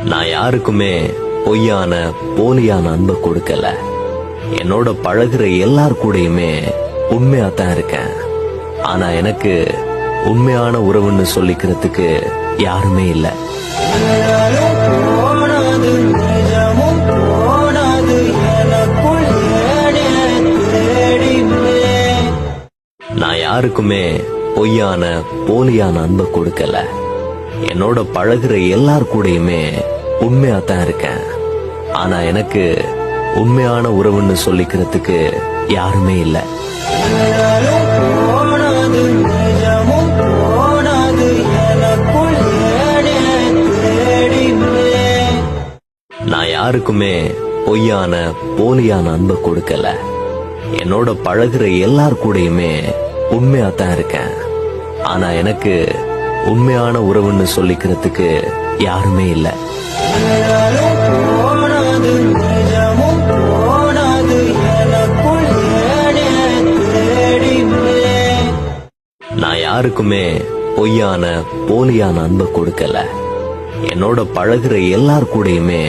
நான் யாருக்குமே பொய்யான போலியான அன்பை கொடுக்கல. என்னோட பழகுற எல்லார் கூடயுமே உண்மையா தான் இருக்கேன். ஆனா எனக்கு உண்மையான உறவுன்னு சொல்லிக்கிறதுக்கு யாருமே இல்ல. நான் யாருக்குமே பொய்யான போலியான அன்பை கொடுக்கல. என்னோட பழகுற எல்லார் கூடயுமே உண்மையா தான் இருக்கேன். ஆனா எனக்கு உண்மையான உறவுன்னு சொல்லிக்கிறதுக்கு யாருமே இல்ல. நான் யாருக்குமே பொய்யான, போலியான அன்பை கொடுக்கல. என்னோட பழகுற எல்லார் கூடயுமே உண்மையா தான் இருக்கேன். ஆனா எனக்கு உண்மையான உறவுன்னு சொல்லிக்கிறதுக்கு யாருமே இல்ல. நான் யாருக்குமே பொய்யான, போலியான அன்பை கொடுக்கல. என்னோட பழகுற எல்லார் கூடயுமே